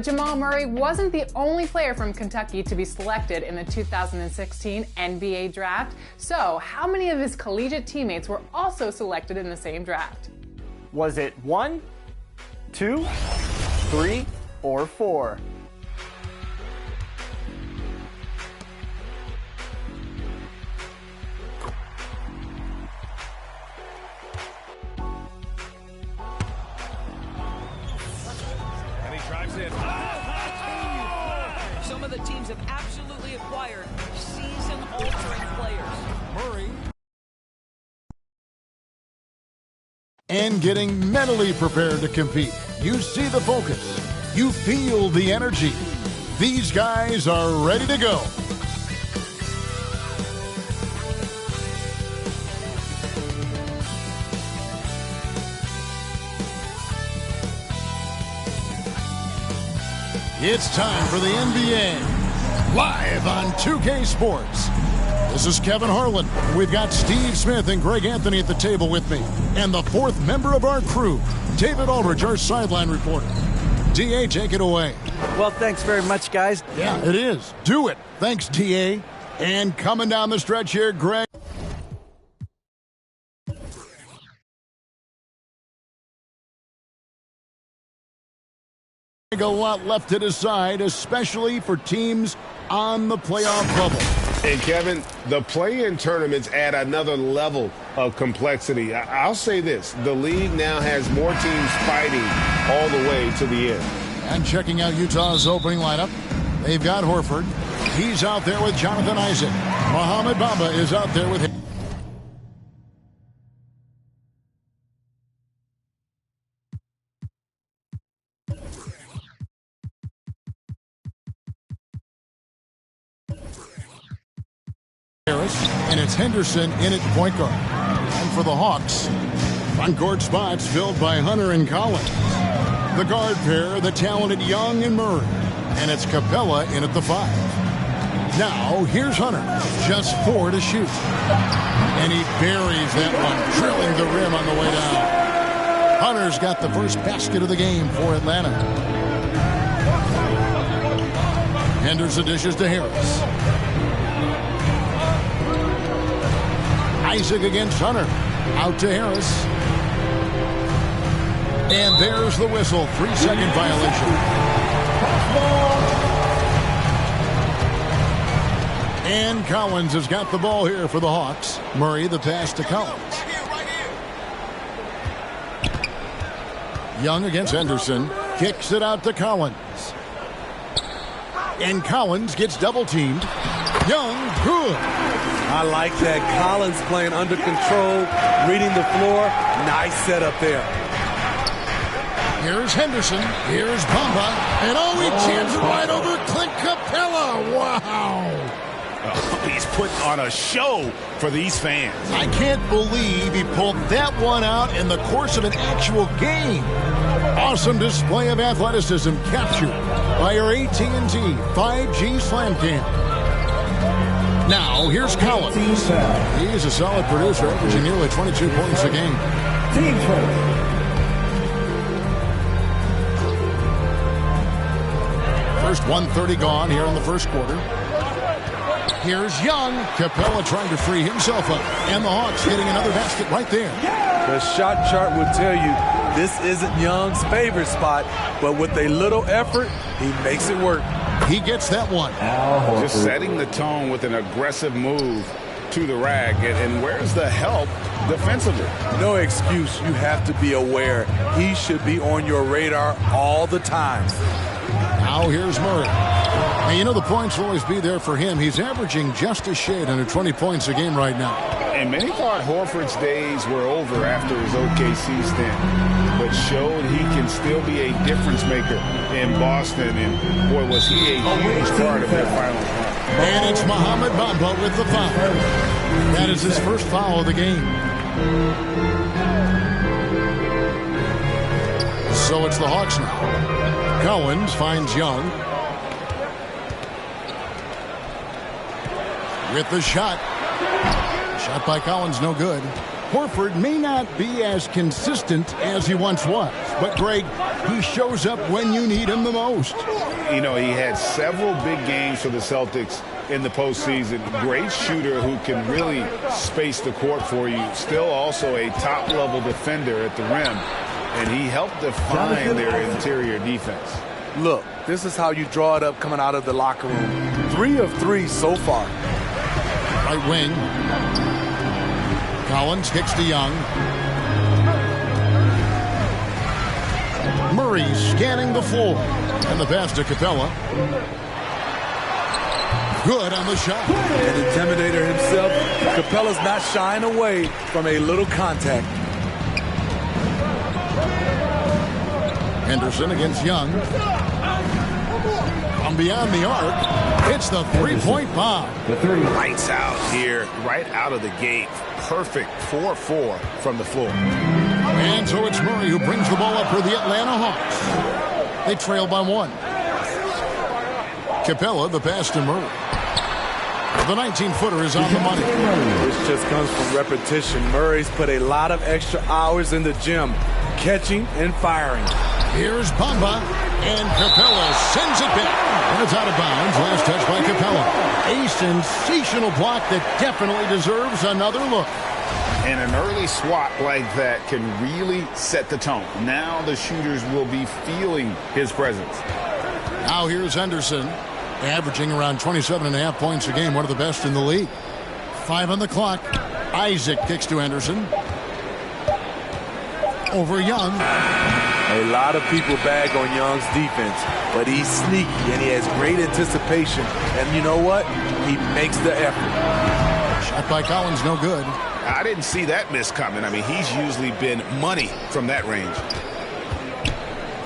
Jamal Murray wasn't the only player from Kentucky to be selected in the 2016 NBA draft. So, how many of his collegiate teammates were also selected in the same draft? Was it 1, 2, 3, or 4? Some of the teams have absolutely acquired season-altering players. Murray. And getting mentally prepared to compete. You see the focus. You feel the energy. These guys are ready to go. It's time for the NBA, live on 2K Sports. This is Kevin Harlan. We've got Steve Smith and Greg Anthony at the table with me. And the fourth member of our crew, David Aldridge, our sideline reporter. DA, take it away. Well, thanks very much, guys. Yeah, it is. Do it. Thanks, DA. And coming down the stretch here, Greg. A lot left to decide, especially for teams on the playoff bubble. And Kevin, the play-in tournaments add another level of complexity. I'll say this, the league now has more teams fighting all the way to the end. And checking out Utah's opening lineup, they've got Horford. He's out there with Jonathan Isaac. Mohamed Bamba is out there with him. And it's Henderson in at point guard. And for the Hawks, front court spots filled by Hunter and Collins. The guard pair, the talented Young and Murray. And it's Capella in at the 5. Now, here's Hunter. Just 4 to shoot. And he buries that one, drilling the rim on the way down. Hunter's got the first basket of the game for Atlanta. Henderson dishes to Harris. Isaac against Hunter. Out to Harris. And there's the whistle. 3-second violation. And Collins has got the ball here for the Hawks. Murray the pass to Collins. Young against Henderson. Kicks it out to Collins. And Collins gets double teamed. Young, good. I like that. Collins playing under control, reading the floor. Nice setup there. Here's Henderson. Here's Bamba. And he jams it right over Clint Capella. Wow. He's put on a show for these fans. I can't believe he pulled that one out in the course of an actual game. Awesome display of athleticism captured by our AT&T 5G Slam Cam. Now, here's Collins. He's a solid producer, averaging nearly 22 points a game. First 1:30 gone here in the first quarter. Here's Young. Capella trying to free himself up. And the Hawks getting another basket right there. The shot chart would tell you this isn't Young's favorite spot, but with a little effort, he makes it work. He gets that one. Just setting the tone with an aggressive move to the rack. And where's the help defensively? No excuse. You have to be aware. He should be on your radar all the time. Now here's Murray. Now, you know the points will always be there for him. He's averaging just a shade under 20 points a game right now. And many thought Horford's days were over after his OKC stint, but showed he can still be a difference maker in Boston. And, boy, was he a huge part of their final run. And it's Mohamed Bamba with the foul. That is his first foul of the game. So it's the Hawks now. Collins finds Young. With the shot. Shot by Collins, no good. Horford may not be as consistent as he once was, but Greg, he shows up when you need him the most. You know, he had several big games for the Celtics in the postseason. Great shooter who can really space the court for you. Still also a top-level defender at the rim, and he helped define their interior defense. Look, this is how you draw it up coming out of the locker room. 3 of 3 so far. Right wing. Collins kicks to Young. Murray scanning the floor. And the pass to Capella. Good on the shot. An intimidator himself. Capella's not shying away from a little contact. Henderson against Young. From beyond the arc, it's the three-point bomb. Lights out here, right out of the gate. Perfect 4-4 from the floor. And so it's Murray who brings the ball up for the Atlanta Hawks. They trail by 1. Capella, the pass to Murray. The 19-footer is on the money. This just comes from repetition. Murray's put a lot of extra hours in the gym, catching and firing. Here's Bamba, and Capella sends it back. And it's out of bounds. Last touch by Capella. A sensational block that definitely deserves another look. And an early swat like that can really set the tone. Now the shooters will be feeling his presence. Now here's Henderson, averaging around 27.5 points a game, one of the best in the league. 5 on the clock. Isaac kicks to Henderson. Over Young. A lot of people bag on Young's defense, but he's sneaky and he has great anticipation. And you know what? He makes the effort. Shot by Collins, no good. I didn't see that miss coming. I mean, he's usually been money from that range.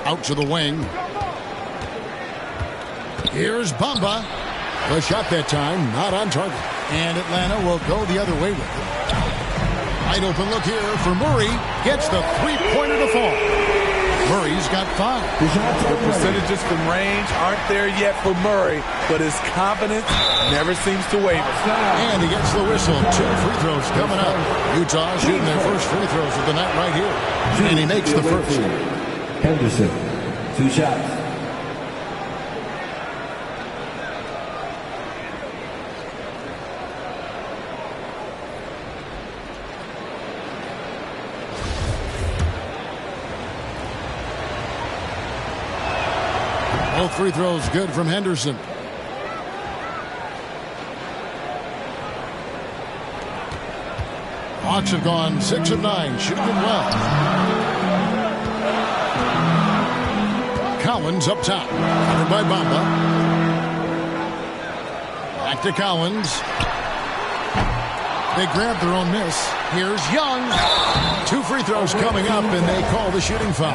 Out to the wing. Here's Bamba. The shot that time, not on target. And Atlanta will go the other way with it. Wide open look here for Murray. Gets the three-pointer to fall. Murray's got 5. The percentages from range aren't there yet for Murray, but his confidence never seems to waver. And he gets the whistle. 2 free throws coming up. Utah shooting their first free throws of the night right here. And he makes the first. Henderson, 2 shots. Both free throws good from Henderson. Hawks have gone 6 of 9, shooting it well. Collins up top, covered by Bamba. Back to Collins. They grab their own miss. Here's Young. 2 free throws coming up, and they call the shooting foul.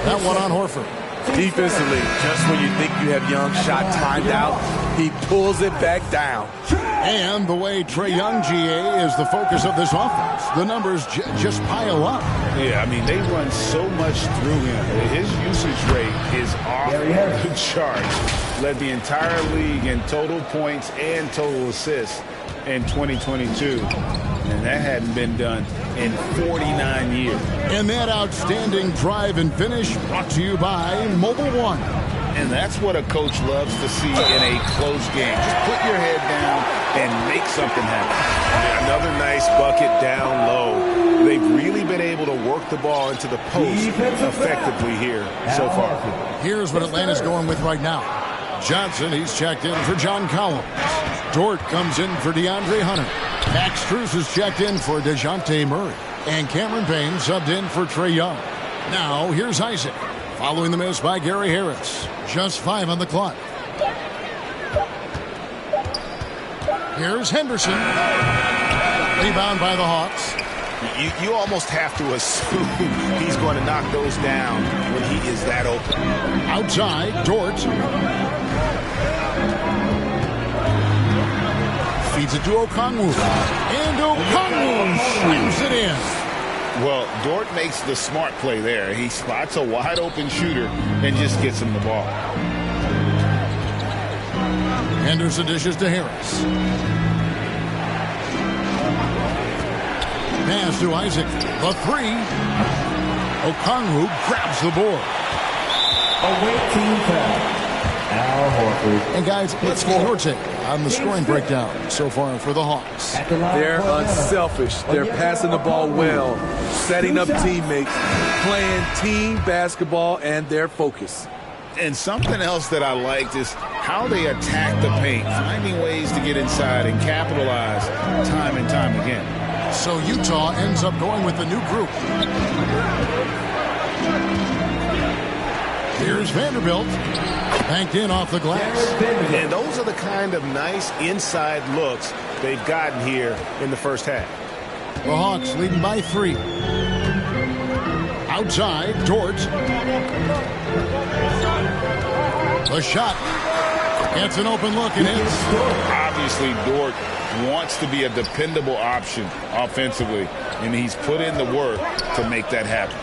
That one on Horford. Defensively, just when you think you have Young's shot timed out, he pulls it back down. And the way Trae Young, GA, is the focus of this offense. The numbers just pile up. Yeah, I mean, they run so much through him. His usage rate is off the charts. Led the entire league in total points and total assists in 2022. And that hadn't been done in 49 years. And that outstanding drive and finish brought to you by Mobile One. And that's what a coach loves to see in a close game. Just put your head down and make something happen. Another nice bucket down low. They've really been able to work the ball into the post effectively here so far. Here's what Atlanta's going with right now. Johnson, he's checked in for John Collins. Dort comes in for DeAndre Hunter. Max Strus is checked in for DeJounte Murray. And Cameron Payne subbed in for Trae Young. Now, here's Isaac, following the miss by Gary Harris. Just 5 on the clock. Here's Henderson. Rebound by the Hawks. You almost have to assume he's going to knock those down when he is that open. Outside, Dort. Feeds it to Okongwu. And Okongwu slams it in. Well, Dort makes the smart play there. He spots a wide open shooter and just gets him the ball. Henderson dishes to Harris. Pass to Isaac. The three. Okongwu grabs the board. Away team foul. Al Horford. And guys, let's get your take on the scoring breakdown so far for the Hawks. They're unselfish. They're passing the ball well, setting up teammates, playing team basketball, and their focus. And something else that I liked is how they attack the paint, finding ways to get inside and capitalize time and time again. So Utah ends up going with the new group. Here's Vanderbilt. Banked in off the glass. And those are the kind of nice inside looks they've gotten here in the first half. The Hawks leading by 3. Outside, Dort. The shot. Gets an open look and hits. Obviously, Dort wants to be a dependable option offensively, and he's put in the work to make that happen.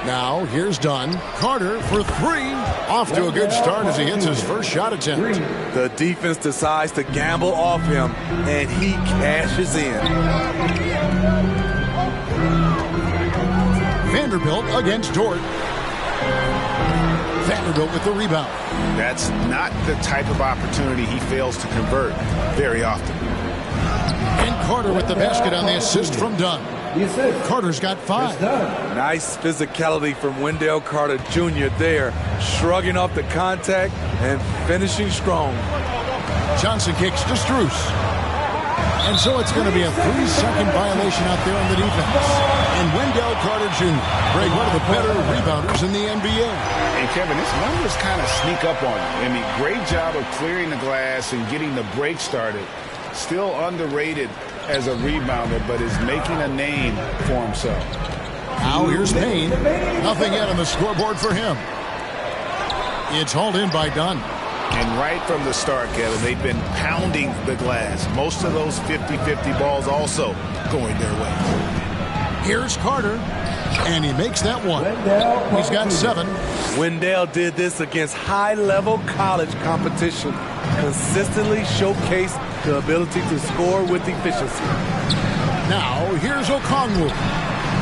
Now, here's Dunn. Carter for 3. Off to a good start as he hits his first shot attempt. The defense decides to gamble off him, and he cashes in. Vanderbilt against Dort. Vanderbilt with the rebound. That's not the type of opportunity he fails to convert very often. And Carter with the basket on the assist from Dunn. Carter's got 5. Nice physicality from Wendell Carter Jr. there, shrugging off the contact and finishing strong. Johnson kicks to Strus. And so it's going to be a 3-second violation out there on the defense. And Wendell Carter Jr., Greg, one of the better rebounders in the NBA. And Kevin, his numbers kind of sneak up on him. I mean, great job of clearing the glass and getting the break started. Still underrated as a rebounder, but is making a name for himself. Now here's Payne. Nothing yet on the scoreboard for him. It's hauled in by Dunn. And right from the start, Kevin, they've been pounding the glass. Most of those 50-50 balls also going their way. Here's Carter. And he makes that one. He's got 7. Wendell did this against high-level college competition. Consistently showcased the ability to score with efficiency. Now, here's Okongwu.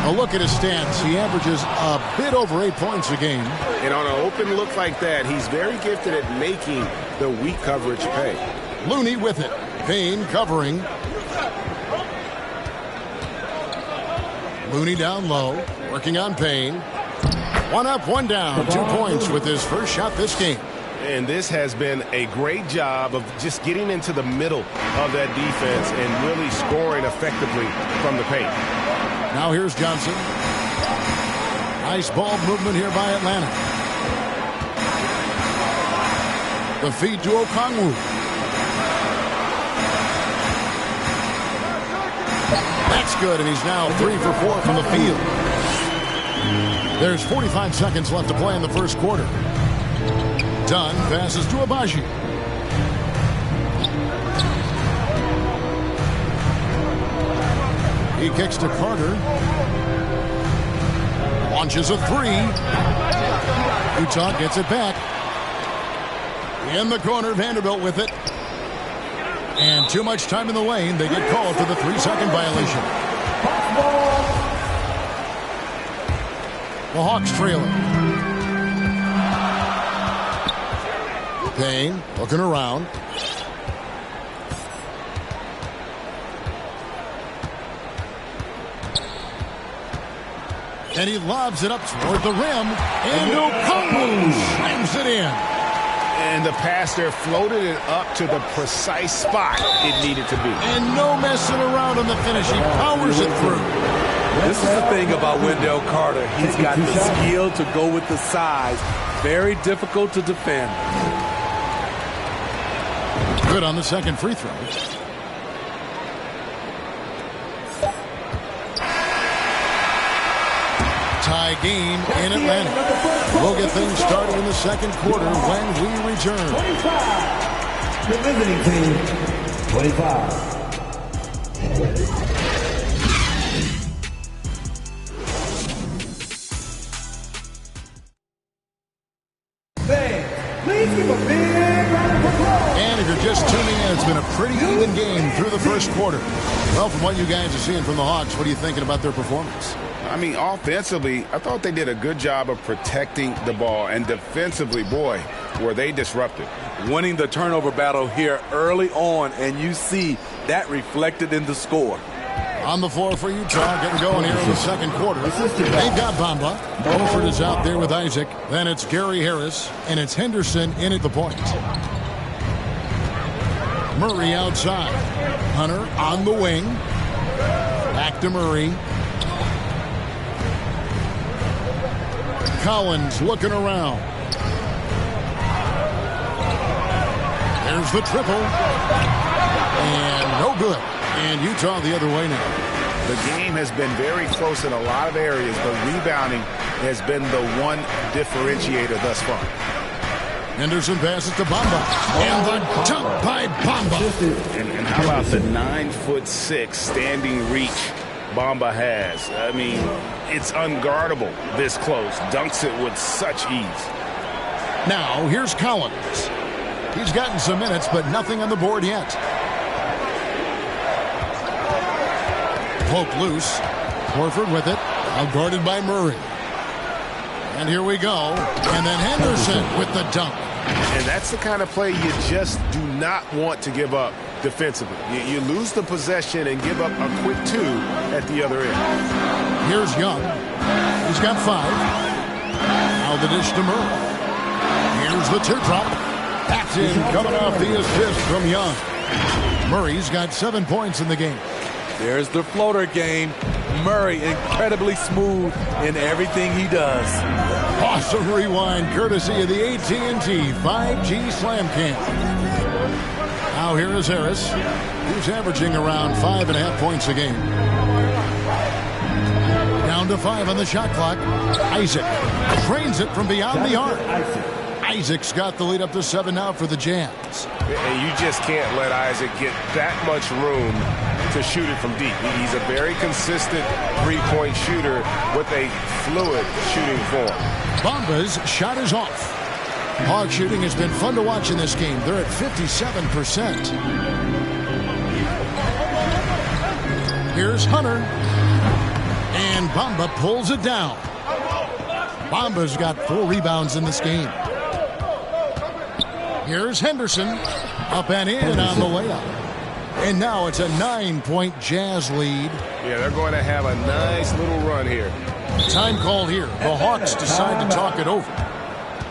A look at his stats. He averages a bit over 8 points a game. And on an open look like that, he's very gifted at making the weak coverage pay. Looney with it. Payne covering. Looney down low, working on Payne. 1 up, 1 down. 2 points with his first shot this game. And this has been a great job of just getting into the middle of that defense and really scoring effectively from the paint. Now here's Johnson. Nice ball movement here by Atlanta. The feed to Okongwu. That's good, and he's now 3 for 4 from the field. There's 45 seconds left to play in the first quarter. Dunn passes to Abaji. He kicks to Carter. Launches a 3. Utah gets it back. In the corner, Vanderbilt with it. And too much time in the lane. They get called for the 3-second violation. The Hawks trailing. Payne looking around. And he lobs it up toward the rim. And Okongwu slams it in. And the pass there floated it up to the precise spot it needed to be. And no messing around on the finish. He powers it through. This is the thing about Wendell Carter. He's got the skill to go with the size. Very difficult to defend. Good on the second free throw. Tie game in Atlanta. We'll get things started in the second quarter when we return. 25. The visiting team, 25. Please give a big round of applause. And if you're just tuning in, it's been a pretty even game through the first quarter. Well, from what you guys are seeing from the Hawks, what are you thinking about their performance? I mean, offensively, I thought they did a good job of protecting the ball. And defensively, boy, were they disruptive. Winning the turnover battle here early on, and you see that reflected in the score. On the floor for Utah, getting going here in the second quarter. They've got Bamba. Horford is out there with Isaac. Then it's Gary Harris, and it's Henderson in at the point. Murray outside. Hunter on the wing. Back to Murray. Collins looking around. There's the triple. And no good. And Utah the other way now. The game has been very close in a lot of areas, but rebounding has been the one differentiator thus far. Henderson passes to Bamba. And the dunk by Bamba. And how about the 9'6" standing reach Bamba has? I mean, it's unguardable this close. Dunks it with such ease. Now, here's Collins. He's gotten some minutes, but nothing on the board yet. Poke loose. Horford with it. Now guarded by Murray. And here we go. And then Henderson with the dunk. And that's the kind of play you just do not want to give up defensively. You lose the possession and give up a quick two at the other end. Here's Young. He's got 5. Now the dish to Murray. Here's the teardrop. That's in, coming off the assist from Young. Murray's got 7 points in the game. There's the floater game. Murray incredibly smooth in everything he does. Awesome rewind courtesy of the AT&T 5G Slam Cam. Now here is Harris, who's averaging around 5.5 points a game. Down to 5 on the shot clock. Isaac drains it from beyond the arc. Isaac's got the lead up to 7 now for the Jazz. And you just can't let Isaac get that much room to shoot it from deep. He's a very consistent three-point shooter with a fluid shooting form. Bamba's shot is off. Hawk shooting has been fun to watch in this game. They're at 57%. Here's Hunter. And Bamba pulls it down. Bamba's got 4 rebounds in this game. Here's Henderson. Up and in on the layup. And now it's a 9-point Jazz lead. Yeah, they're going to have a nice little run here. Time call here. The Hawks decide to talk it over.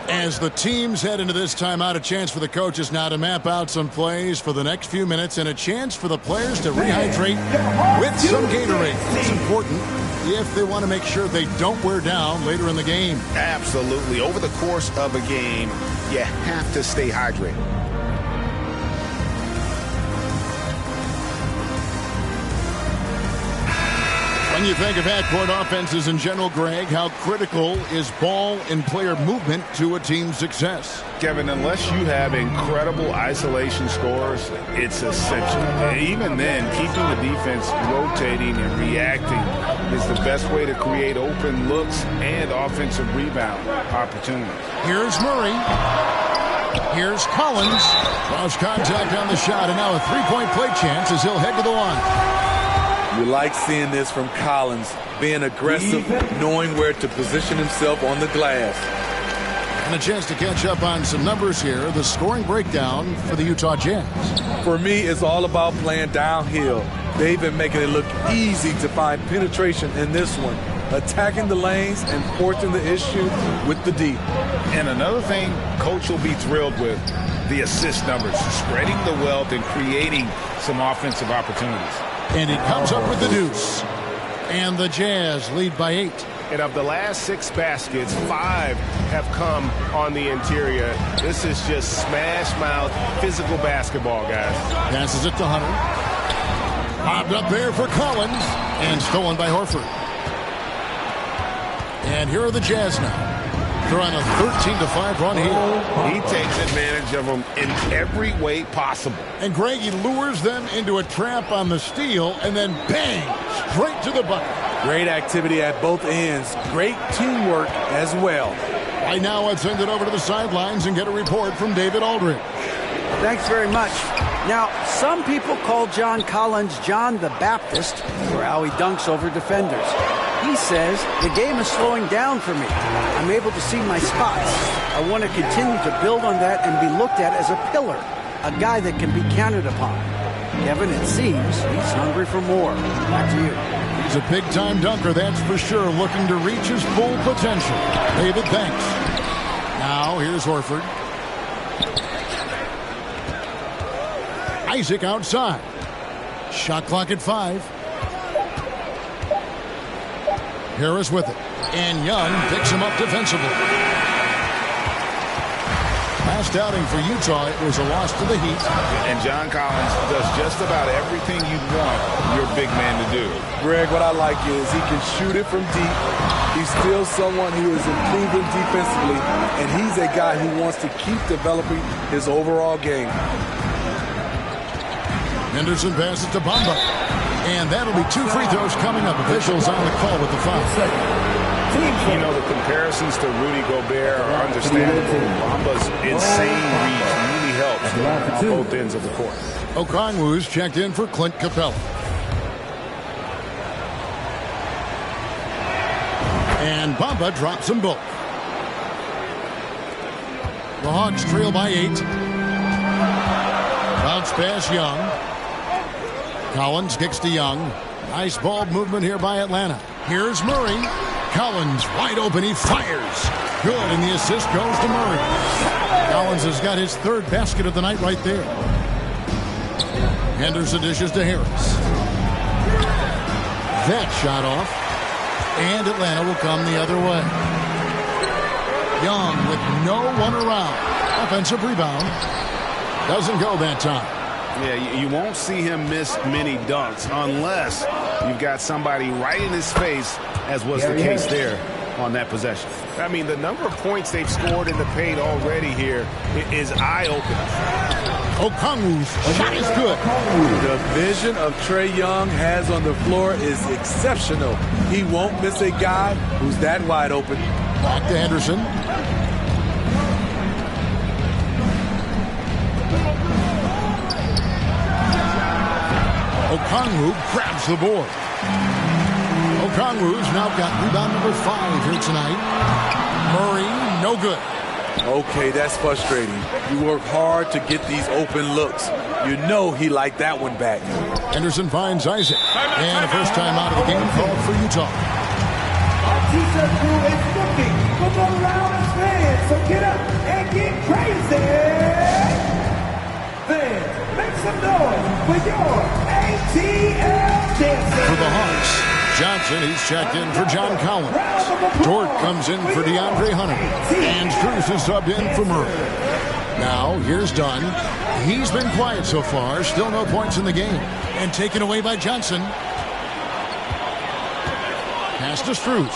As the teams head into this timeout, a chance for the coaches now to map out some plays for the next few minutes and a chance for the players to rehydrate with some Gatorade. It's important if they want to make sure they don't wear down later in the game. Absolutely. Over the course of a game, you have to stay hydrated. When you think of half-court offenses in general, Greg, how critical is ball and player movement to a team's success? Kevin, unless you have incredible isolation scores, it's essential. And even then, keeping the defense rotating and reacting is the best way to create open looks and offensive rebound opportunities. Here's Murray. Here's Collins. Cross contact on the shot, and now a three-point play chance as he'll head to the line. You like seeing this from Collins, being aggressive, knowing where to position himself on the glass. And a chance to catch up on some numbers here. The scoring breakdown for the Utah Jazz. For me, it's all about playing downhill. They've been making it look easy to find penetration in this one, attacking the lanes and forcing the issue with the D. And another thing Coach will be thrilled with, the assist numbers, spreading the wealth and creating some offensive opportunities. And he comes up with the deuce. And the Jazz lead by 8. And of the last 6 baskets, 5 have come on the interior. This is just smash-mouth physical basketball, guys. Passes it to Hunter. Bobbed up there for Collins. And stolen by Horford. And here are the Jazz now. They're on a 13-5 run here. He takes advantage of them in every way possible. And Greg, he lures them into a trap on the steal, and then bang, straight to the bucket. Great activity at both ends. Great teamwork as well. Right now, let's send it over to the sidelines and get a report from David Aldridge. Thanks very much. Now, some people call John Collins John the Baptist for how he dunks over defenders. He says, the game is slowing down for me. I'm able to see my spots. I want to continue to build on that and be looked at as a pillar, a guy that can be counted upon. Kevin, it seems he's hungry for more. Back to you. He's a big-time dunker, that's for sure, looking to reach his full potential. David, thanks. Now, here's Horford. Isaac outside. Shot clock at 5. Harris with it. And Young picks him up defensively. Last outing for Utah, it was a loss to the Heat. And John Collins does just about everything you want your big man to do. Greg, what I like is he can shoot it from deep. He's still someone who is improving defensively, and he's a guy who wants to keep developing his overall game. Henderson passes to Bamba. And that'll be 2 free throws coming up. Officials on the call with the foul. You know, the comparisons to Rudy Gobert are understandable. Bamba's insane reach really helps on both ends of the court. Okongwu's checked in for Clint Capella. And Bamba drops them both. The Hawks trail by 8. Bounce pass Young. Collins kicks to Young. Nice ball movement here by Atlanta. Here's Murray. Collins wide open. He fires. Good, and the assist goes to Murray. Collins has got his 3rd basket of the night right there. Henderson dishes to Harris. That shot off. And Atlanta will come the other way. Young with no one around. Offensive rebound. Doesn't go that time. Yeah, you won't see him miss many dunks unless you've got somebody right in his face, as was the case there on that possession. I mean, the number of points they've scored in the paint already here is eye-opening. Okongwu's shot is good. The vision of Trae Young has on the floor is exceptional. He won't miss a guy who's that wide open. Back to Henderson. Okongwu grabs the board. Okongwu's now got rebound number 5 here tonight. Murray, no good. Okay, that's frustrating. You work hard to get these open looks. You know he liked that one back. Henderson finds Isaac. And a first time out of the game called for Utah. Our T-shirt crew is looking for more Rollins fans, so get up and get crazy. Fans, make some noise for your ATL dancing. For the Hawks, Johnson, he's checked in for John Collins. Dort comes in for DeAndre Hunter. And Strus is subbed in for Murray. Now, here's Dunn. He's been quiet so far. Still no points in the game. And taken away by Johnson. Pass to Strus.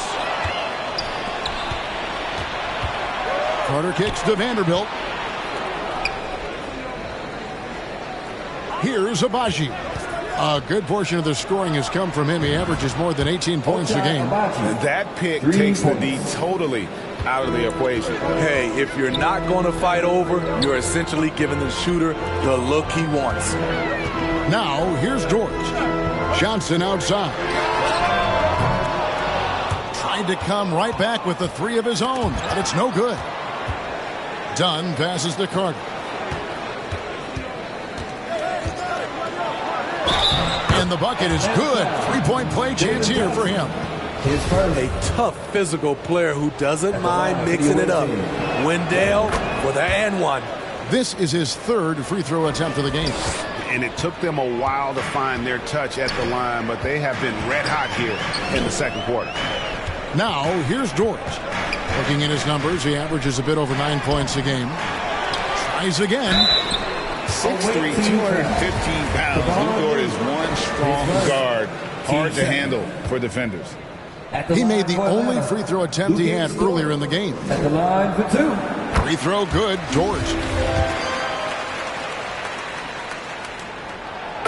Carter kicks to Vanderbilt. Here's Abaji. A good portion of the scoring has come from him. He averages more than 18 points a game. And that pick takes the D totally out of the equation. Hey, if you're not going to fight over, you're essentially giving the shooter the look he wants. Now, here's George. Johnson outside. Tried to come right back with the 3 of his own, but it's no good. Dunn passes to Carter. And the bucket is good. 3-point play chance here for him. A tough physical player who doesn't mind mixing it up. Wendell for the and one. This is his 3rd free throw attempt of the game. And it took them a while to find their touch at the line, but they have been red hot here in the second quarter. Now, here's Dort. Looking at his numbers, he averages a bit over 9 points a game. Tries again. 6'3", 215 pounds. Lou Dort is one strong guard. Hard to handle for defenders. He made the only free throw attempt he had earlier in the game. At the line for 2. Free throw good, George.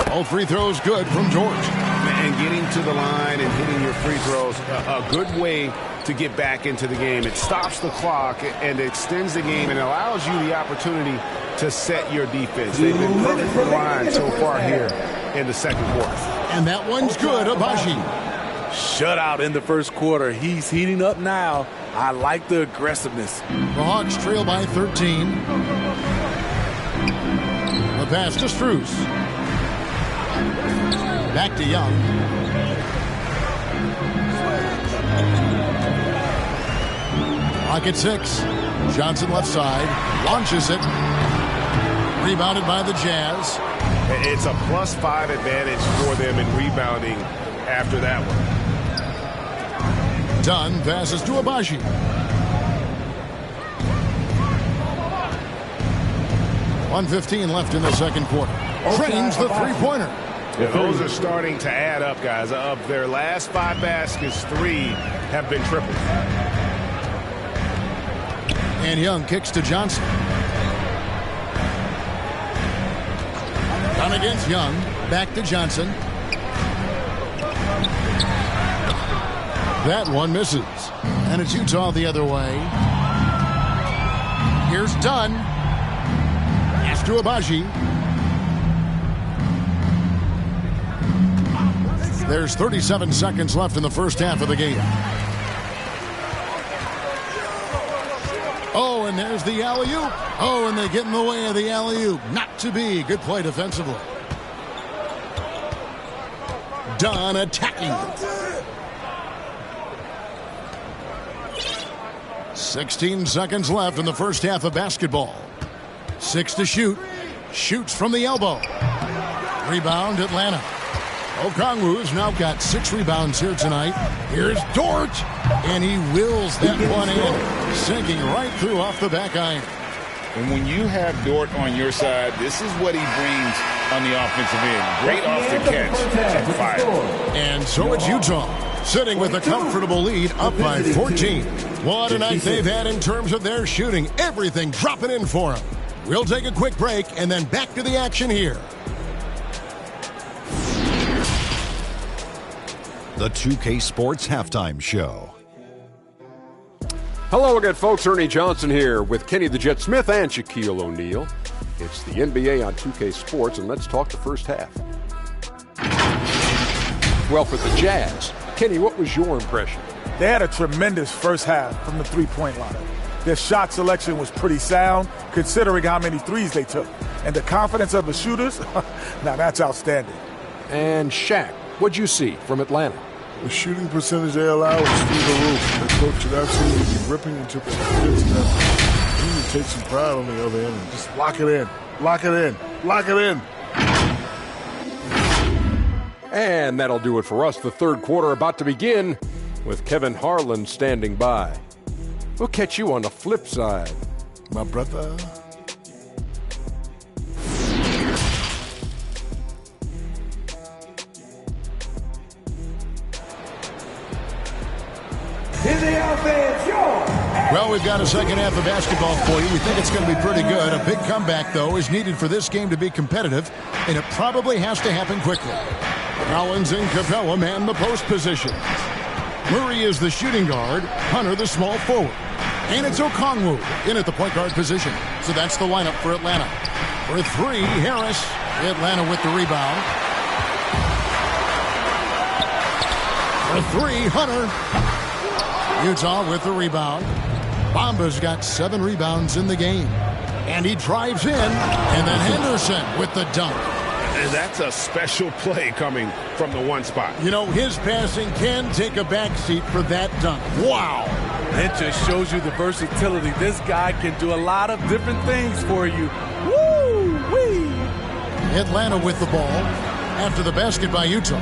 All free throws good from George. And getting to the line and hitting your free throws, a good way to get back into the game. It stops the clock and extends the game and allows you the opportunity to set your defense. They've been perfectly aligned so far here in the second quarter. And that one's good, Agbaji. Shutout in the first quarter. He's heating up now. I like the aggressiveness. The Hawks trail by 13. The pass to Strus. Back to Young. Clock at 6. Johnson left side. Launches it. Rebounded by the Jazz. It's a +5 advantage for them in rebounding after that one. Dunn passes to Agbaji. .115 left in the second quarter. Trains the three-pointer. Those are starting to add up, guys. Of their last 5 baskets, 3 have been triples. And Young kicks to Johnson. Down against Young. Back to Johnson. That one misses. And it's Utah the other way. Here's Dunn. Pass to Agbaji. There's 37 seconds left in the first half of the game. Oh, and there's the alley-oop. Oh, and they get in the way of the alley-oop. Not to be. Good play defensively. Dunn attacking. 16 seconds left in the first half of basketball. 6 to shoot. Shoots from the elbow. Rebound, Atlanta. Okongwu's now got 6 rebounds here tonight. Here's Dort. And he wills that one in. Sinking right through off the back iron. And when you have Dort on your side, this is what he brings on the offensive end. Great off the catch and fire. And so it's Utah, sitting with a comfortable lead, up by 14. What a night they've had in terms of their shooting. Everything dropping in for them. We'll take a quick break and then back to the action here. The 2K Sports Halftime Show. Hello again, folks. Ernie Johnson here with Kenny the Jet Smith and Shaquille O'Neal. It's the NBA on 2K Sports, and let's talk the first half. Well, for the Jazz, Kenny, what was your impression? They had a tremendous first half from the three-point line. Their shot selection was pretty sound, considering how many threes they took. And the confidence of the shooters, now that's outstanding. And Shaq, what'd you see from Atlanta? The shooting percentage they allow is through the roof. The coach should absolutely be ripping into the defense. He need to take some pride on the other end and just lock it in. Lock it in. Lock it in. And that'll do it for us. The third quarter about to begin with Kevin Harlan standing by. We'll catch you on the flip side. My brother. Well, we've got a second half of basketball for you. We think it's going to be pretty good. A big comeback, though, is needed for this game to be competitive, and it probably has to happen quickly. Collins and Capella man the post position. Murray is the shooting guard, Hunter the small forward. And it's Okongwu in at the point guard position. So that's the lineup for Atlanta. For 3, Harris. Atlanta with the rebound. For 3, Hunter. Utah with the rebound. Bamba's got 7 rebounds in the game. And he drives in. And then Henderson with the dunk. And that's a special play coming from the one spot. You know, his passing can take a backseat for that dunk. Wow. It just shows you the versatility. This guy can do a lot of different things for you. Woo-wee! Atlanta with the ball after the basket by Utah.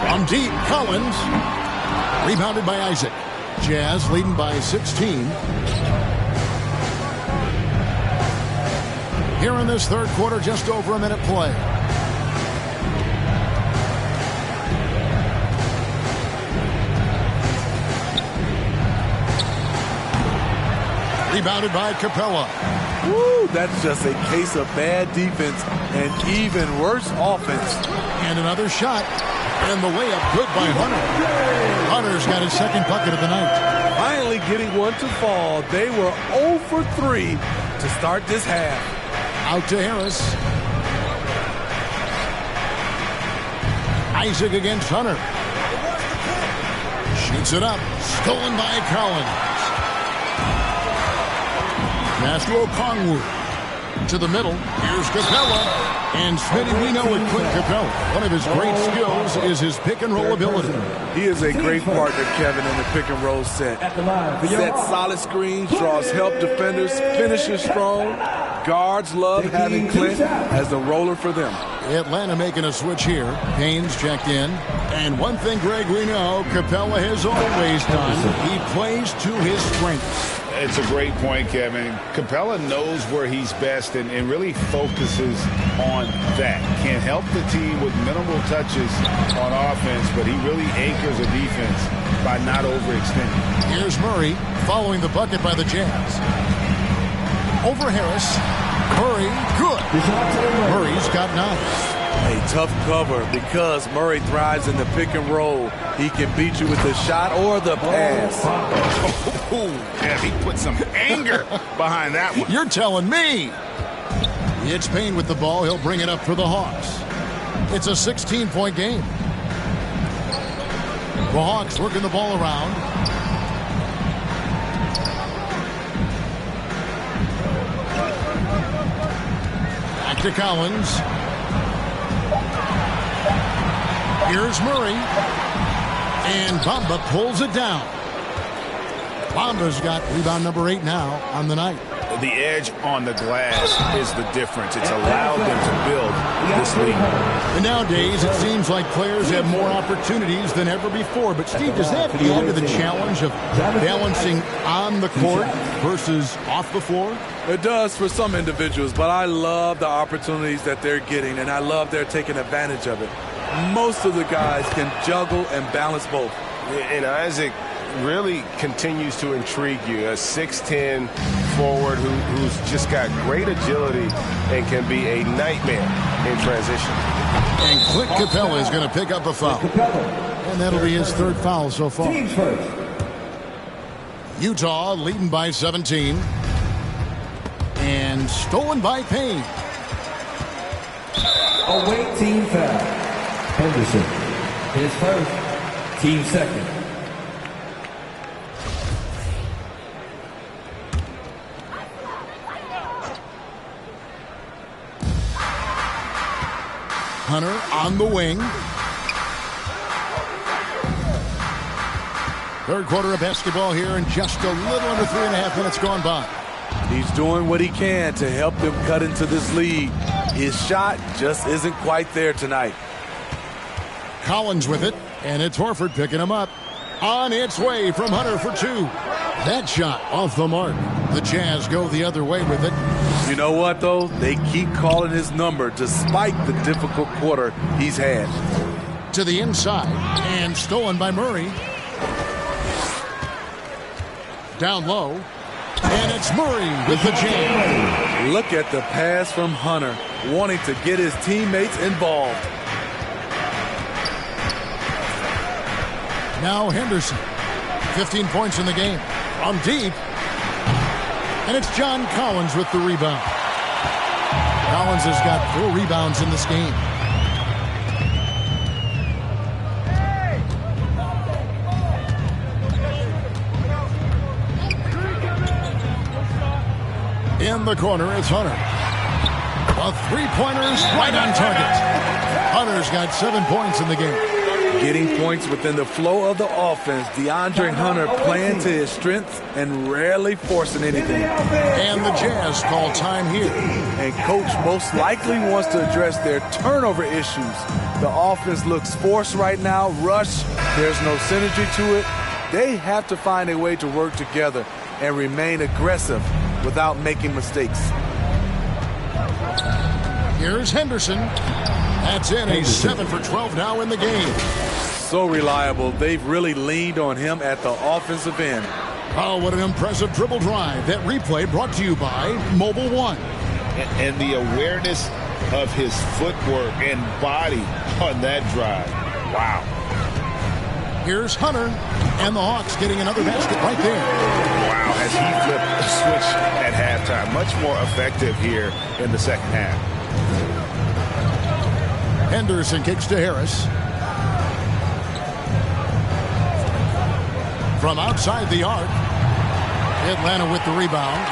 From deep, Collins. Rebounded by Isaac. Jazz leading by 16. Here in this third quarter, just over a minute play. Rebounded by Capella. Woo, that's just a case of bad defense and even worse offense. And another shot. And the layup good by Hunter. Hunter's got his second bucket of the night. Finally getting one to fall. They were 0 for 3 to start this half. Out to Harris. Isaac against Hunter. Shoots it up. Stolen by Collins. Pass to Okongwu. To the middle. Here's Capella. And Smitty, we know with Clint Capella, one of his great skills is his pick and roll ability. He is a great partner, Kevin, in the pick and roll set. Sets solid screens, draws help defenders, finishes strong. Guards love having Clint as the roller for them. Atlanta making a switch here. Payne's checked in. And one thing, Greg, we know Capella has always done. He plays to his strengths. It's a great point, Kevin. Capella knows where he's best and really focuses on that. Can't help the team with minimal touches on offense, but he really anchors a defense by not overextending. Here's Murray following the bucket by the Jazz. Over Harris. Murray, good. Murray's got 9. A tough cover because Murray thrives in the pick and roll. He can beat you with the shot or the pass. Yeah, he put some anger behind that one. You're telling me. It's Payne with the ball. He'll bring it up for the Hawks. It's a 16-point game. The Hawks working the ball around. Back to Collins. Here's Murray. And Bamba pulls it down. Bamba's got rebound number 8 now on the night. The edge on the glass is the difference. It's allowed them to build this league. And nowadays, it seems like players have more opportunities than ever before. But, Steve, does that add to the challenge of balancing on the court versus off the floor? It does for some individuals, but I love the opportunities that they're getting, and I love they're taking advantage of it. Most of the guys can juggle and balance both. And Isaac really continues to intrigue you. A 6'10 forward who's just got great agility and can be a nightmare in transition. And Clint Capella is going to pick up a foul. And that'll be his 3rd foul so far. Utah leading by 17. And stolen by Payne. Away team foul. Henderson, his 1st, team 2nd. Hunter on the wing. 3rd quarter of basketball here, and just a little under 3.5 minutes gone by. He's doing what he can to help them cut into this lead. His shot just isn't quite there tonight. Collins with it, and it's Horford picking him up. On its way from Hunter for 2. That shot off the mark. The Jazz go the other way with it. You know what, though? They keep calling his number despite the difficult quarter he's had. To the inside, and stolen by Murray. Down low, and it's Murray with the jam. Look at the pass from Hunter, wanting to get his teammates involved. Now Henderson, 15 points in the game. From deep. And it's John Collins with the rebound. Collins has got 4 rebounds in this game. In the corner, it's Hunter. The 3-pointers right on target. Hunter's got 7 points in the game. Getting points within the flow of the offense. DeAndre Hunter playing to his strengths and rarely forcing anything. And the Jazz call time here. And coach most likely wants to address their turnover issues. The offense looks forced right now, rushed. There's no synergy to it. They have to find a way to work together and remain aggressive without making mistakes. Here's Henderson. That's in. He's 7 for 12 now in the game. So reliable. They've really leaned on him at the offensive end. Oh, what an impressive dribble drive. That replay brought to you by Mobile One. And the awareness of his footwork and body on that drive. Wow. Here's Hunter, and the Hawks getting another basket right there. Wow, as he flipped the switch at halftime. Much more effective here in the second half. Henderson kicks to Harris. From outside the arc, Atlanta with the rebound.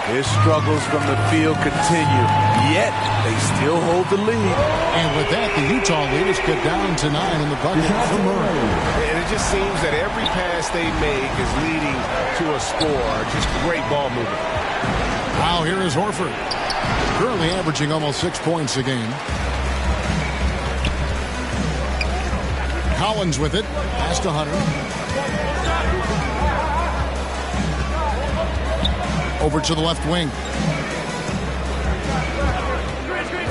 His struggles from the field continue, yet they still hold the lead. And with that, the Utah lead is cut down to 9 in the bucket for Murray. And it just seems that every pass they make is leading to a score. Just great ball movement. Now here is Horford, currently averaging almost 6 points a game. Collins with it, pass to Hunter. Over to the left wing.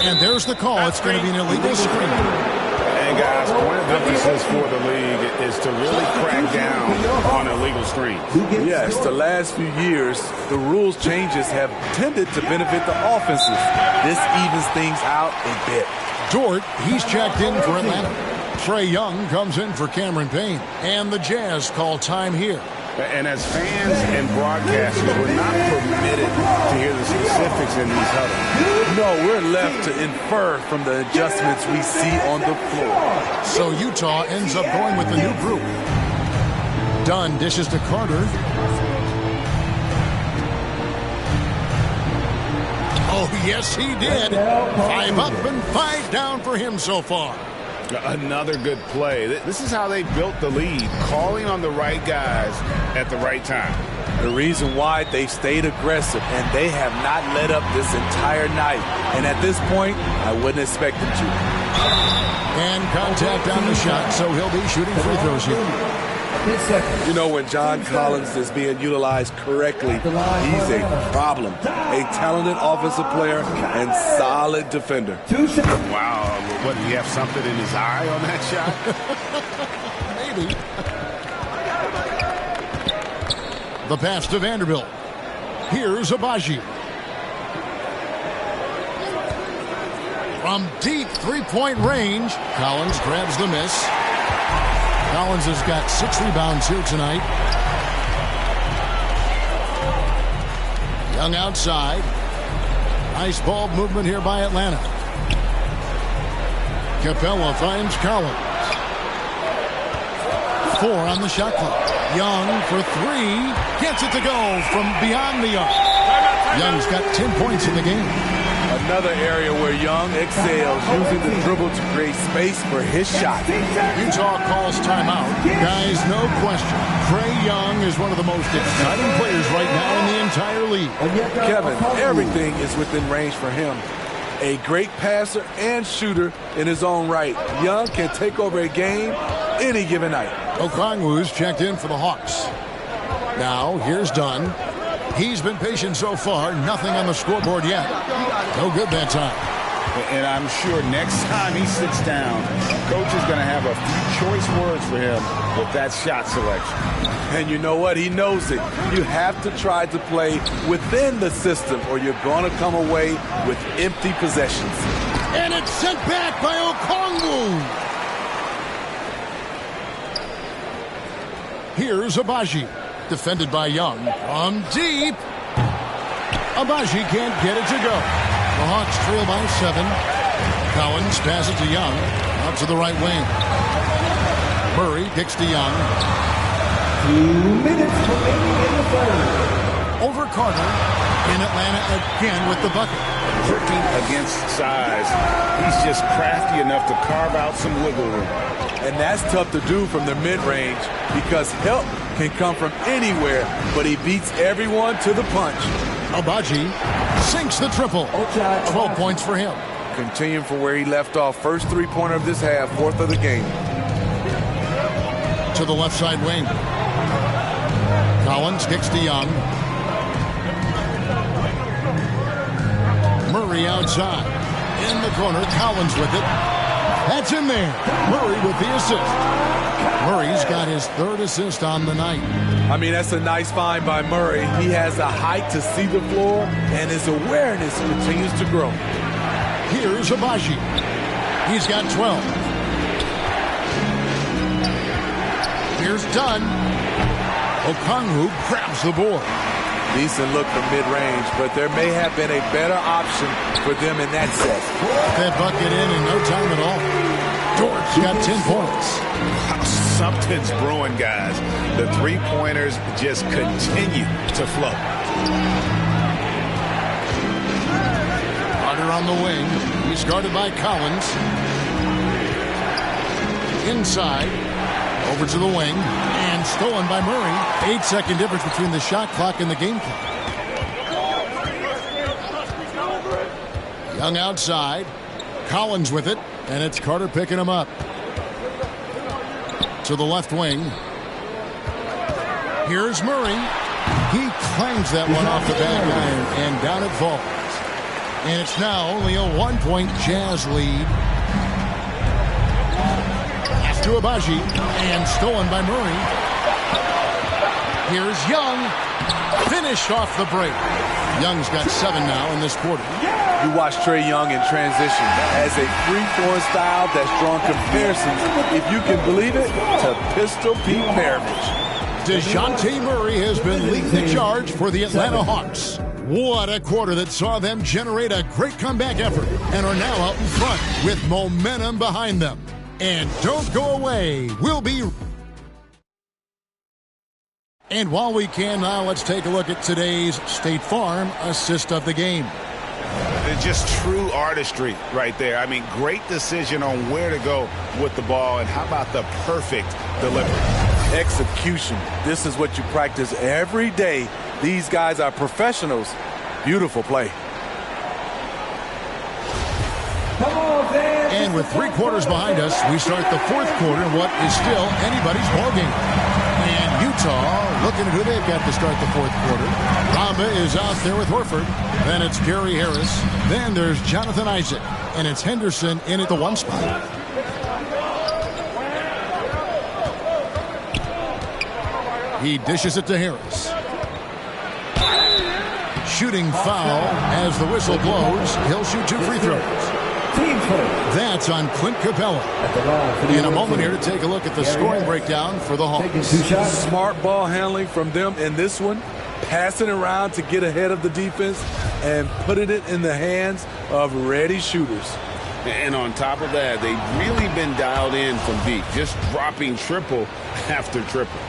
And there's the call. It's going to be an illegal screen. And guys, point of emphasis for the league is to really crack down on illegal screens. Yes, the last few years, the rules changes have tended to benefit the offenses. This evens things out a bit. Dort, he's checked in for Atlanta. Trae Young comes in for Cameron Payne. And the Jazz call time here. And as fans and broadcasters, we're not permitted to hear the specifics in these huddles. No, we're left to infer from the adjustments we see on the floor. So Utah ends up going with the new group. Dunn dishes to Carter. Oh, yes, he did. 5 up and 5 down for him so far. Another good play. This is how they built the lead, calling on the right guys at the right time. The reason why they've stayed aggressive, and they have not let up this entire night. And at this point, I wouldn't expect them to. And contact on the shot, so he'll be shooting free throws here. You know, when John Collins is being utilized correctly, he's a problem. A talented offensive player and solid defender. Wow, what, do you have something in his eye on that shot? Maybe. The pass to Vanderbilt. Here's Abaji. From deep three-point range, Collins grabs the miss. Collins has got 6 rebounds here tonight. Young outside. Nice ball movement here by Atlanta. Capella finds Collins. 4 on the shot clock. Young for 3. Gets it to go from beyond the arc. Young's got 10 points in the game. Another area where Young excels, using the dribble to create space for his shot. Utah calls timeout. Guys, no question, Trae Young is one of the most exciting players right now in the entire league. Kevin, everything is within range for him. A great passer and shooter in his own right. Young can take over a game any given night. Okongwu's checked in for the Hawks. Now, here's Dunn. He's been patient so far. Nothing on the scoreboard yet. No good that time. And I'm sure next time he sits down, coach is going to have a few choice words for him with that shot selection. And you know what? He knows it. You have to try to play within the system or you're going to come away with empty possessions. And it's sent back by Okongwu. Here's Abaji. Defended by Young. From deep. Abaji can't get it to go. The Hawks trail by 7. Collins passes to Young. Out to the right wing. Murray kicks to Young. 2 minutes remaining in the third. Over Carter. In Atlanta again with the bucket. Working against size. He's just crafty enough to carve out some wiggle room. And that's tough to do from the mid-range because help can come from anywhere, but he beats everyone to the punch. Abaji sinks the triple. 12 points for him. Continuing from where he left off. First three-pointer of this half, 4th of the game. To the left side wing. Collins kicks to Young. Murray outside. In the corner, Collins with it. That's in there. Murray with the assist. Murray's got his third assist on the night. I mean, that's a nice find by Murray. He has the height to see the floor, and his awareness continues to grow. Here's Abaji. He's got 12. Here's Dunn. Okongwu grabs the board. Decent look from mid-range, but there may have been a better option for them in that set. That bucket in no time at all. George got 10 points. Something's brewing, guys. The three-pointers just continue to flow. Carter on the wing. He's guarded by Collins. Inside. Over to the wing. And stolen by Murray. 8-second difference between the shot clock and the game clock. Young outside. Collins with it. And it's Carter picking him up. To the left wing. Here's Murray. He clangs that one off the back iron, and down it falls. And it's now only a 1-point Jazz lead. Pass to Abaji, and stolen by Murray. Here's Young. Finished off the break. Young's got 7 now in this quarter. You watch Trae Young in transition as a free-throwing style that's drawn comparisons, if you can believe it, to Pistol Pete Maravich. DeJounte Murray has been leading the charge for the Atlanta Hawks. What a quarter that saw them generate a great comeback effort and are now out in front with momentum behind them. And don't go away. We'll be... And while we can now, let's take a look at today's State Farm assist of the game. It's just true artistry right there. I mean, great decision on where to go with the ball, and how about the perfect delivery? Execution. This is what you practice every day. These guys are professionals. Beautiful play. And with 3 quarters behind us, we start the 4th quarter in what is still anybody's ballgame. And Utah looking at who they've got to start the 4th quarter. Bamba is out there with Horford. Then it's Gary Harris. Then there's Jonathan Isaac. And it's Henderson in at the 1 spot. He dishes it to Harris. Shooting foul as the whistle blows. He'll shoot 2 free throws. That's on Clint Capella. In a moment here to take a look at the scoring breakdown for the Hawks. Smart ball handling from them in this one. Passing around to get ahead of the defense and putting it in the hands of ready shooters. And on top of that, they've really been dialed in from deep. Just dropping triple after triple.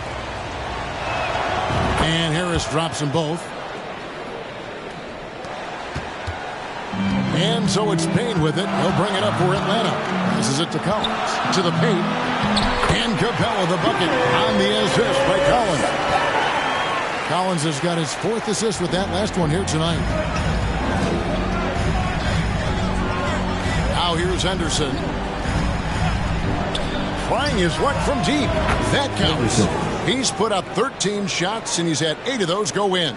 And Harris drops them both. And so it's Payne with it. He'll bring it up for Atlanta. Passes it to Collins. To the paint. And Capella the bucket on the assist by Collins. Collins has got his 4th assist with that last one here tonight. Now here's Henderson. Trying his luck from deep. That counts. He's put up 13 shots, and he's had 8 of those go in.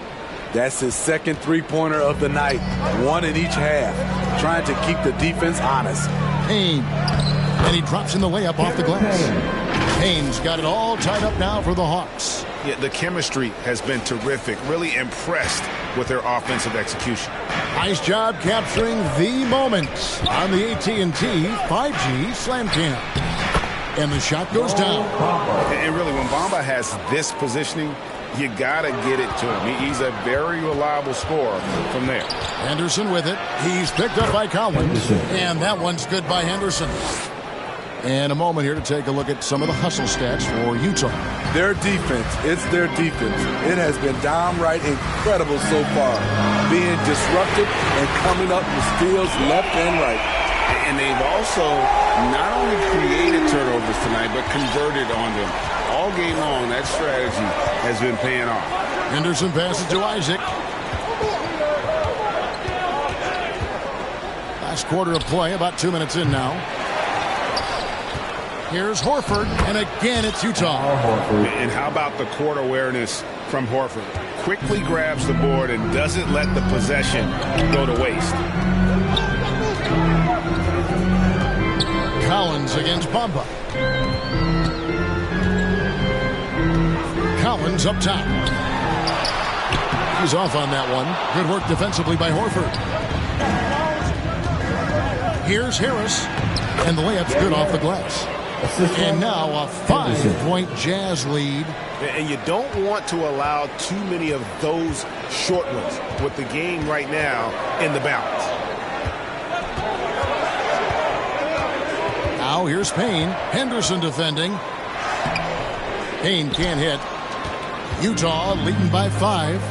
That's his 2nd three-pointer of the night. 1 in each half. Trying to keep the defense honest. Payne. And he drops in the layup off the glass. Payne's got it all tied up now for the Hawks. Yeah, the chemistry has been terrific. Really impressed with their offensive execution. Nice job capturing the moment on the AT&T 5G Slam Cam. And the shot goes down. And really, when Bamba has this positioning, you got to get it to him. He's a very reliable scorer from there. Henderson with it. He's picked up by Collins. And that one's good by Henderson. And a moment here to take a look at some of the hustle stats for Utah. Their defense, it's their defense. It has been downright incredible so far. Being disruptive and coming up with steals left and right. And they've also not only created turnovers tonight, but converted on them. All game long, that strategy has been paying off. Henderson passes to Isaac. Last quarter of play, about 2 minutes in now. Here's Horford, and again it's Utah. And how about the court awareness from Horford? Quickly grabs the board and doesn't let the possession go to waste. Collins against Bamba. Collins up top. He's off on that one. Good work defensively by Horford. Here's Harris. And the layup's good off the glass. And now a 5-point Jazz lead. And you don't want to allow too many of those short ones with the game right now in the balance. Now here's Payne. Henderson defending. Payne can't hit. Utah leading by 5.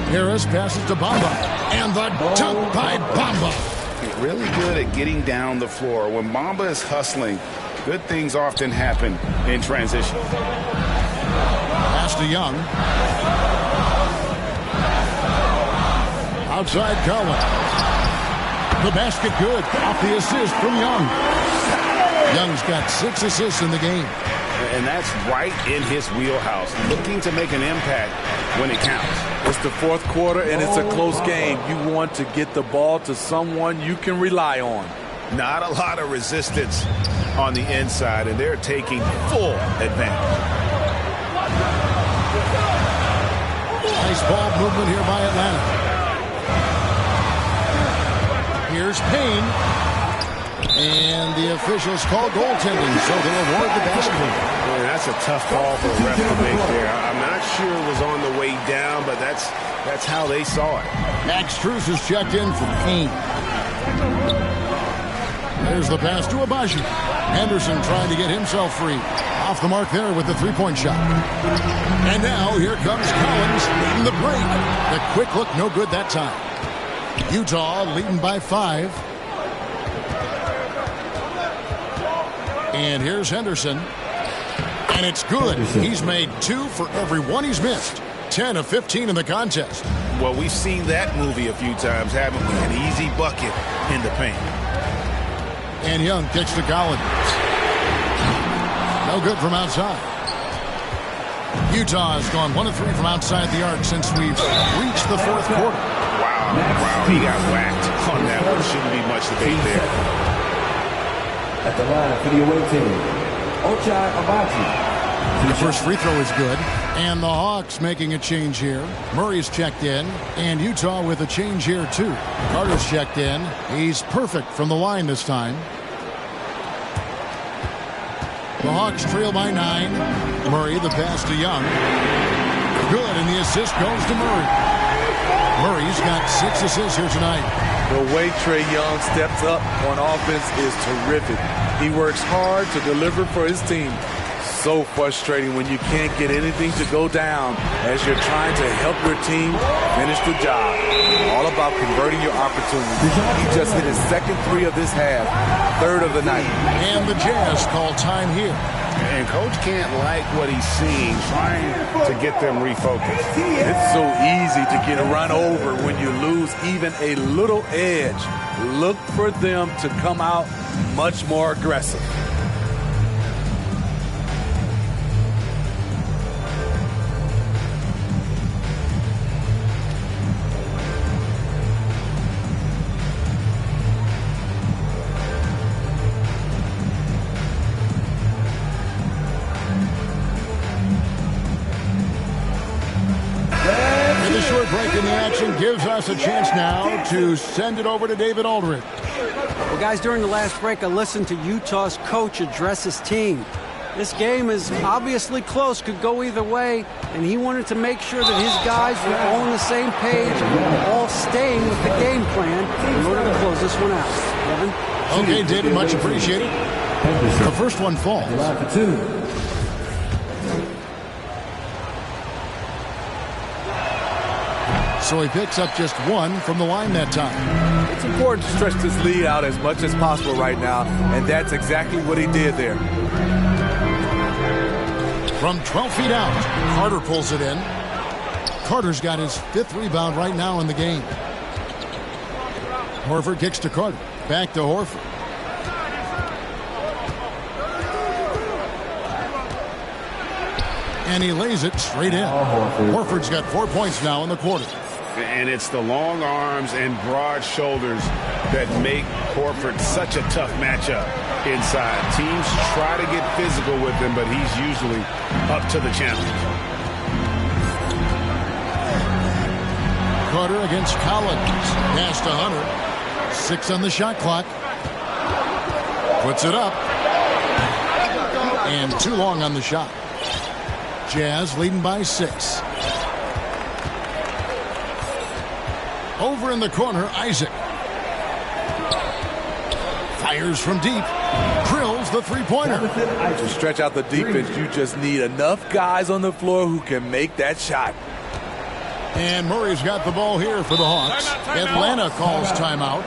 Harris passes to Bamba. And the dunk by Bamba. Really good at getting down the floor. When Bamba is hustling, good things often happen in transition. Pass to Young. Outside Collins. The basket good. Off the assist from Young. Young's got 6 assists in the game. And that's right in his wheelhouse. Looking to make an impact when it counts. It's the fourth quarter, and it's a close game. You want to get the ball to someone you can rely on. Not a lot of resistance on the inside, and they're taking full advantage. Nice ball movement here by Atlanta. Here's Payne. And the officials call goaltending, so they'll award the basketball. Boy, that's a tough call for a ref to make there. I'm not sure it was on the way down, but that's how they saw it. Max Strus is checked in for Payne. There's the pass to Abaji. Henderson trying to get himself free. Off the mark there with the three-point shot. And now here comes Collins leading the break. The quick look, no good that time. Utah leading by 5. And here's Henderson. And it's good. He's made 2 for every one he's missed. 10 of 15 in the contest. Well, we've seen that movie a few times, haven't we? An easy bucket in the paint. And Young kicks to Collins. No good from outside. Utah has gone 1 of 3 from outside the arc since we've reached the fourth quarter. Wow, he got whacked on that one. Shouldn't be much debate there. At the line for the away team, Ochai Agbaji. The first free throw is good. And the Hawks making a change here. Murray's checked in. And Utah with a change here, too. Carter's checked in. He's perfect from the line this time. The Hawks trail by 9. Murray, the pass to Young. Good, and the assist goes to Murray. Murray's got 6 assists here tonight. The way Trae Young steps up on offense is terrific. He works hard to deliver for his team. So frustrating when you can't get anything to go down as you're trying to help your team finish the job. All about converting your opportunities. He just hit his second 3 of this half, 3rd of the night. And the Jazz call time here. And Coach can't like what he's seeing, trying to get them refocused. It's so easy to get run over when you lose even a little edge. Look for them to come out much more aggressive. Break in the action gives us a chance now to send it over to David Aldridge. Well, guys, during the last break, I listened to Utah's coach address his team. This game is obviously close, could go either way, and he wanted to make sure that his guys were all on the same page, all staying with the game plan in order to close this one out. Kevin? Okay, David, much appreciated. The first one falls. So he picks up just 1 from the line that time. It's important to stretch this lead out as much as possible right now, and that's exactly what he did there. From 12 feet out, Carter pulls it in. Carter's got his 5th rebound right now in the game. Horford kicks to Carter. Back to Horford. And he lays it straight in. Horford's got 4 points now in the quarter. And it's the long arms and broad shoulders that make Horford such a tough matchup inside. Teams try to get physical with him, but he's usually up to the challenge. Carter against Collins. Pass to Hunter. 6 on the shot clock. Puts it up. And too long on the shot. Jazz leading by 6. Over in the corner, Isaac. Fires from deep. Drills the three-pointer. To stretch out the defense, you just need enough guys on the floor who can make that shot. And Murray's got the ball here for the Hawks. Atlanta calls timeout.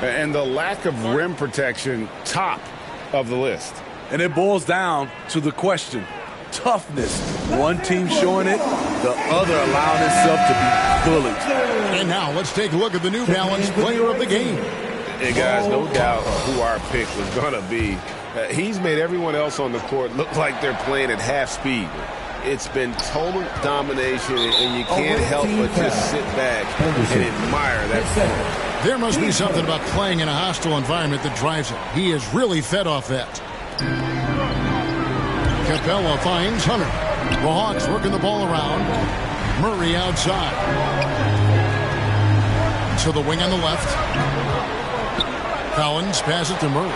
And the lack of rim protection, top of the list. And it boils down to the question, toughness. One team showing it, the other allowing itself to be bullied. And now let's take a look at the New Balance player of the game. Hey guys, no doubt who our pick was going to be. He's made everyone else on the court look like they're playing at half speed. It's been total domination, and you can't help but just sit back and admire that performance. There must be something about playing in a hostile environment that drives it. He is really fed off that. Capella finds Hunter. The Hawks working the ball around. Murray outside. To the wing on the left. Collins passes to Murray.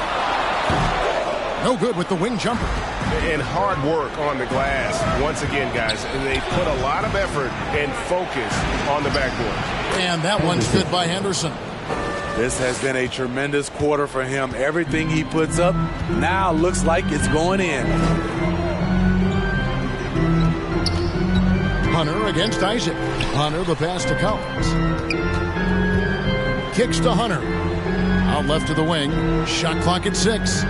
No good with the wing jumper. And hard work on the glass. Once again, guys, they put a lot of effort and focus on the backboard. And that one's good by Henderson. This has been a tremendous quarter for him. Everything he puts up now looks like it's going in. Hunter against Isaac. Hunter the pass to Collins. Kicks to Hunter. Out left to the wing. Shot clock at 6.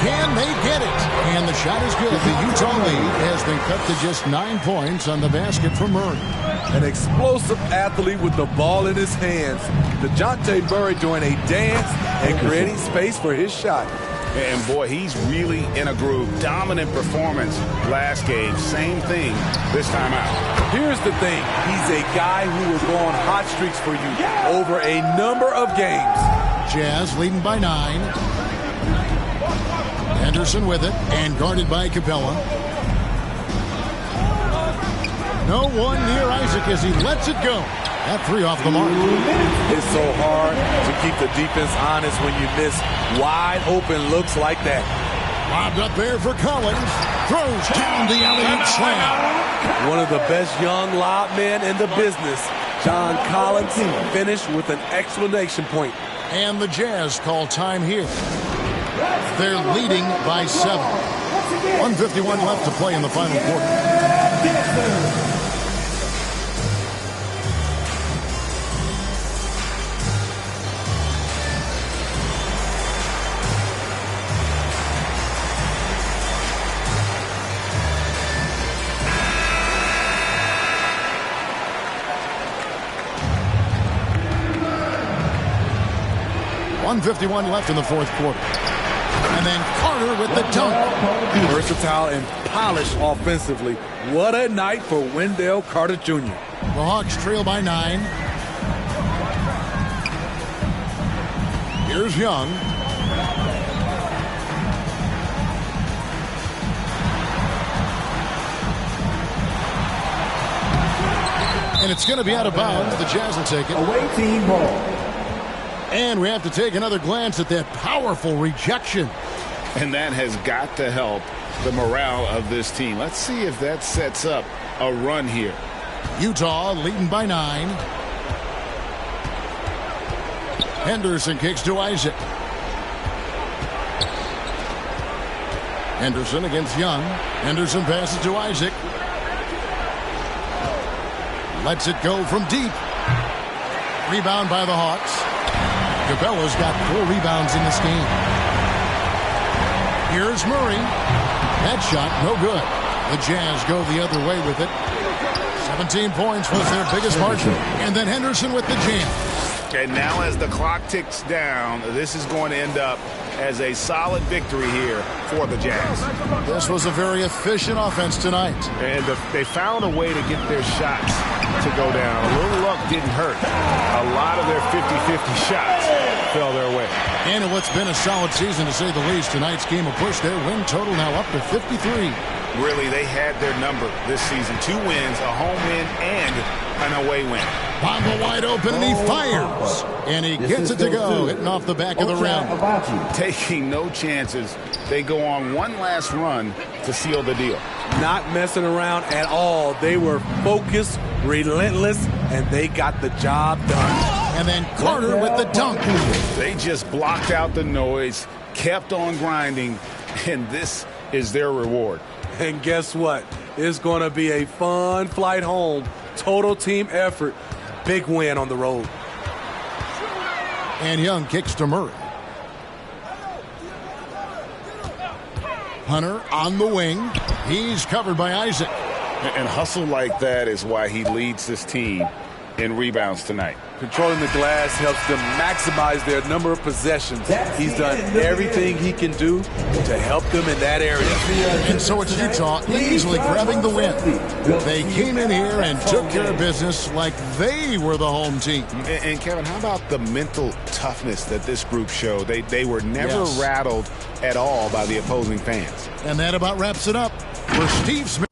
Can they get it? And the shot is good. The Utah lead has been cut to just 9 points on the basket for Murray. An explosive athlete with the ball in his hands. DeJounte Murray doing a dance and creating space for his shot. And boy, he's really in a groove. Dominant performance last game. Same thing this time out. Here's the thing. He's a guy who will go on hot streaks for you over a number of games. Jazz leading by 9. Henderson with it and guarded by Capella. No one near Isaac as he lets it go. That 3 off the mark. It's so hard to keep the defense honest when you miss wide open looks like that. Lobbed up there for Collins. Throws down the alley-oop slam. One of the best young lob men in the business. John Collins finished with an exclamation point. And the Jazz call time here. They're leading by 7. 1:51 left to play in the final quarter. 1:51 left in the fourth quarter. And then Carter with the dunk. Versatile and polished offensively. What a night for Wendell Carter Jr. The Hawks trail by 9. Here's Young. And it's going to be out of bounds. The Jazz will take it. Away team ball. And we have to take another glance at that powerful rejection. And that has got to help the morale of this team. Let's see if that sets up a run here. Utah leading by 9. Henderson kicks to Isaac. Henderson against Young. Henderson passes to Isaac. Lets it go from deep. Rebound by the Hawks. Capella's got 4 rebounds in this game. Here's Murray. That shot, no good. The Jazz go the other way with it. 17 points was their biggest margin. And then Henderson with the jam. And now as the clock ticks down, this is going to end up as a solid victory here for the Jazz. This was a very efficient offense tonight. And they found a way to get their shots to go down. A little luck didn't hurt. A lot of their 50-50 shots fell their way. And in what's been a solid season, to say the least, tonight's game will push their win total now up to 53. Really, they had their number this season. 2 wins, a home win, and an away win. Pomba wide open, and he fires. And he gets it to go, hitting off the back of the rim. Taking no chances. They go on one last run to seal the deal. Not messing around at all. They were focused, relentless, and they got the job done. And then Carter with the dunk. They just blocked out the noise, kept on grinding, and this is their reward. And guess what? It's going to be a fun flight home. Total team effort. Big win on the road. And Young kicks to Murray. Hunter on the wing. He's covered by Isaac. And hustle like that is why he leads this team in rebounds tonight. Controlling the glass helps them maximize their number of possessions. He's done everything he can do to help them in that area. And so it's Utah easily grabbing the win. They came in here and took care of business like they were the home team. And Kevin, how about the mental toughness that this group showed? They were never rattled at all by the opposing fans. And that about wraps it up for Steve Smith.